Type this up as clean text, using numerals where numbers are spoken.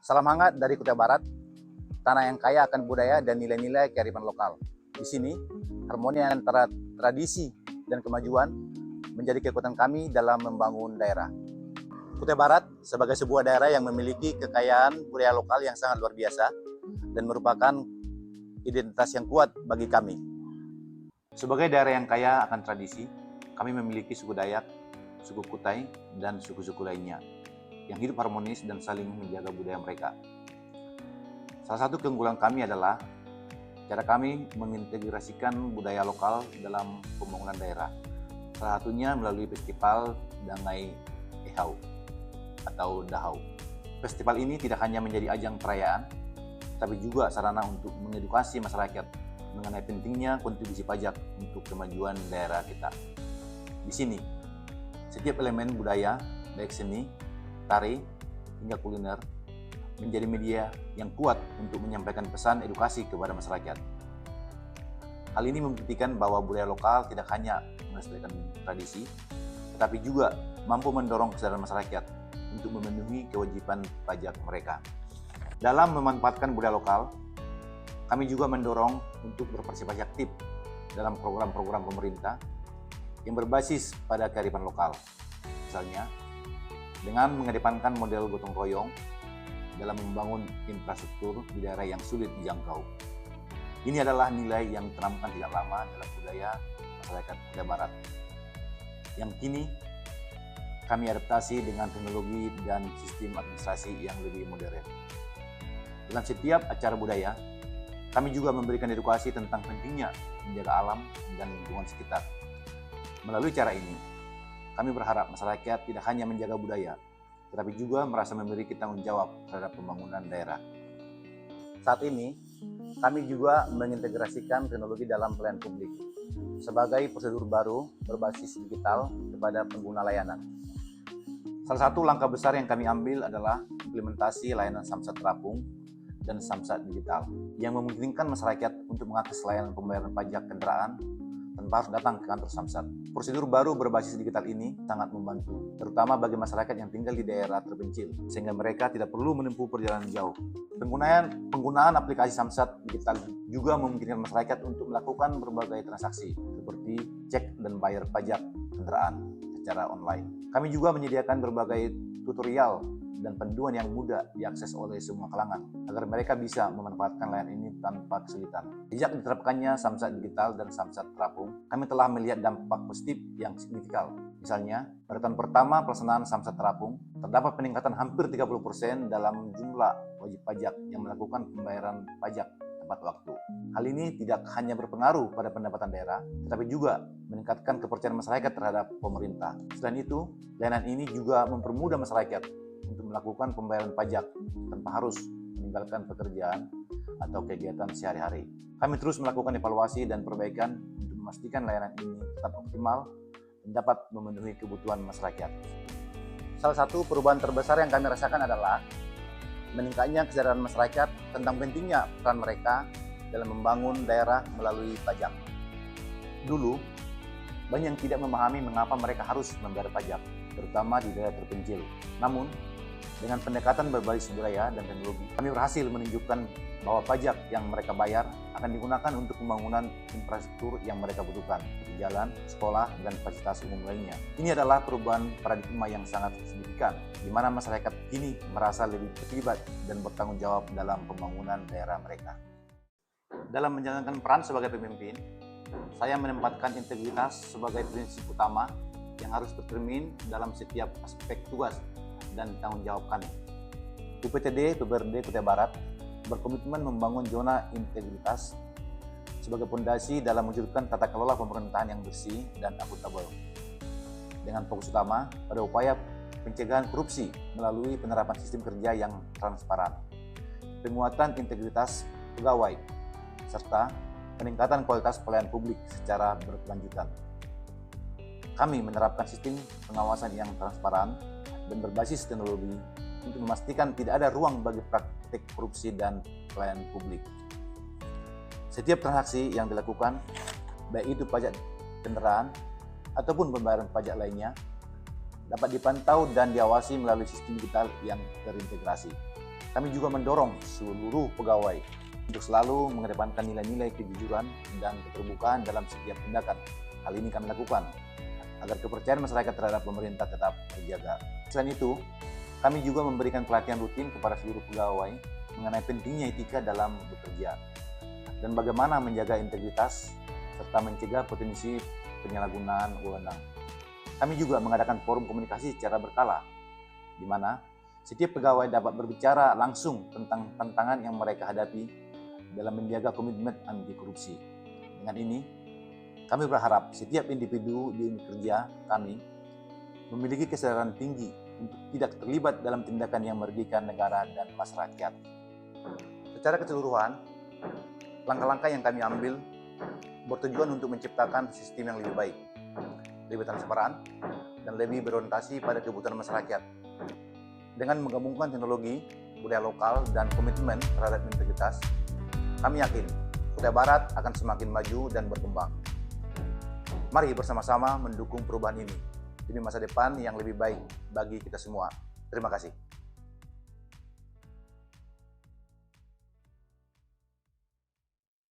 Salam hangat dari Kutai Barat, tanah yang kaya akan budaya dan nilai-nilai kearifan lokal. Di sini, harmoni antara tradisi dan kemajuan menjadi kekuatan kami dalam membangun daerah. Kutai Barat sebagai sebuah daerah yang memiliki kekayaan budaya lokal yang sangat luar biasa dan merupakan identitas yang kuat bagi kami. Sebagai daerah yang kaya akan tradisi, kami memiliki suku Dayak, suku Kutai, dan suku-suku lainnya yang hidup harmonis dan saling menjaga budaya mereka. Salah satu keunggulan kami adalah cara kami mengintegrasikan budaya lokal dalam pembangunan daerah. Salah satunya melalui festival Dangai Ehau atau Dahau. Festival ini tidak hanya menjadi ajang perayaan, tapi juga sarana untuk mengedukasi masyarakat mengenai pentingnya kontribusi pajak untuk kemajuan daerah kita. Di sini, setiap elemen budaya, baik seni, tari, hingga kuliner, menjadi media yang kuat untuk menyampaikan pesan edukasi kepada masyarakat. Hal ini membuktikan bahwa budaya lokal tidak hanya melestarikan tradisi, tetapi juga mampu mendorong kesadaran masyarakat untuk memenuhi kewajiban pajak mereka. Dalam memanfaatkan budaya lokal, kami juga mendorong untuk berpartisipasi aktif dalam program-program pemerintah yang berbasis pada kearifan lokal. Misalnya, dengan mengedepankan model gotong royong dalam membangun infrastruktur di daerah yang sulit dijangkau. Ini adalah nilai yang ditanamkan tidak lama dalam budaya masyarakat Kutai Barat, yang kini kami adaptasi dengan teknologi dan sistem administrasi yang lebih modern. Dalam setiap acara budaya, kami juga memberikan edukasi tentang pentingnya menjaga alam dan lingkungan sekitar. Melalui cara ini, kami berharap masyarakat tidak hanya menjaga budaya, tetapi juga merasa memiliki tanggung jawab terhadap pembangunan daerah. Saat ini, kami juga mengintegrasikan teknologi dalam pelayanan publik sebagai prosedur baru berbasis digital kepada pengguna layanan. Salah satu langkah besar yang kami ambil adalah implementasi layanan Samsat Terapung dan Samsat Digital yang memungkinkan masyarakat untuk mengakses layanan pembayaran pajak kendaraan tanpa harus datang ke kantor Samsat. Prosedur baru berbasis digital ini sangat membantu, terutama bagi masyarakat yang tinggal di daerah terpencil, sehingga mereka tidak perlu menempuh perjalanan jauh. Penggunaan aplikasi Samsat Digital juga memungkinkan masyarakat untuk melakukan berbagai transaksi, seperti cek dan bayar pajak kendaraan secara online. Kami juga menyediakan berbagai tutorial dan panduan yang mudah diakses oleh semua kalangan, agar mereka bisa memanfaatkan layanan ini tanpa kesulitan. Sejak diterapkannya Samsat Digital dan Samsat Terapung, kami telah melihat dampak positif yang signifikan. Misalnya, pada tahun pertama pelaksanaan Samsat Terapung, terdapat peningkatan hampir 30% dalam jumlah wajib pajak yang melakukan pembayaran pajak tepat waktu. Hal ini tidak hanya berpengaruh pada pendapatan daerah, tetapi juga meningkatkan kepercayaan masyarakat terhadap pemerintah. Selain itu, layanan ini juga mempermudah masyarakat untuk melakukan pembayaran pajak tanpa harus meninggalkan pekerjaan atau kegiatan sehari-hari. Kami terus melakukan evaluasi dan perbaikan untuk memastikan layanan ini tetap optimal dan dapat memenuhi kebutuhan masyarakat. Salah satu perubahan terbesar yang kami rasakan adalah meningkatnya kesadaran masyarakat tentang pentingnya peran mereka dalam membangun daerah melalui pajak. Dulu, banyak yang tidak memahami mengapa mereka harus membayar pajak, terutama di daerah terpencil. Namun, dengan pendekatan berbasis budaya dan teknologi, kami berhasil menunjukkan bahwa pajak yang mereka bayar akan digunakan untuk pembangunan infrastruktur yang mereka butuhkan, seperti jalan, sekolah, dan fasilitas umum lainnya. Ini adalah perubahan paradigma yang sangat signifikan, di mana masyarakat kini merasa lebih terlibat dan bertanggung jawab dalam pembangunan daerah mereka. Dalam menjalankan peran sebagai pemimpin, saya menempatkan integritas sebagai prinsip utama yang harus tercermin dalam setiap aspek tugas dan tanggung jawab kami. UPTD PPRD Kutai Barat berkomitmen membangun zona integritas sebagai fondasi dalam mewujudkan tata kelola pemerintahan yang bersih dan akuntabel, dengan fokus utama pada upaya pencegahan korupsi melalui penerapan sistem kerja yang transparan, penguatan integritas pegawai, serta peningkatan kualitas pelayanan publik secara berkelanjutan. Kami menerapkan sistem pengawasan yang transparan dan berbasis teknologi untuk memastikan tidak ada ruang bagi praktik korupsi dan pelayanan publik. Setiap transaksi yang dilakukan, baik itu pajak kendaraan ataupun pembayaran pajak lainnya, dapat dipantau dan diawasi melalui sistem digital yang terintegrasi. Kami juga mendorong seluruh pegawai untuk selalu mengedepankan nilai-nilai kejujuran dan keterbukaan dalam setiap tindakan. Hal ini kami lakukan agar kepercayaan masyarakat terhadap pemerintah tetap terjaga. Selain itu, kami juga memberikan pelatihan rutin kepada seluruh pegawai mengenai pentingnya etika dalam bekerja dan bagaimana menjaga integritas serta mencegah potensi penyalahgunaan wewenang. Kami juga mengadakan forum komunikasi secara berkala, di mana setiap pegawai dapat berbicara langsung tentang tantangan yang mereka hadapi dalam menjaga komitmen anti korupsi. Dengan ini, kami berharap setiap individu di unit kerja kami memiliki kesadaran tinggi untuk tidak terlibat dalam tindakan yang merugikan negara dan masyarakat. Secara keseluruhan, langkah-langkah yang kami ambil bertujuan untuk menciptakan sistem yang lebih baik, lebih transparan, dan lebih berorientasi pada kebutuhan masyarakat. Dengan menggabungkan teknologi, budaya lokal, dan komitmen terhadap integritas, kami yakin Kutai Barat akan semakin maju dan berkembang. Mari bersama-sama mendukung perubahan ini demi masa depan yang lebih baik bagi kita semua. Terima kasih.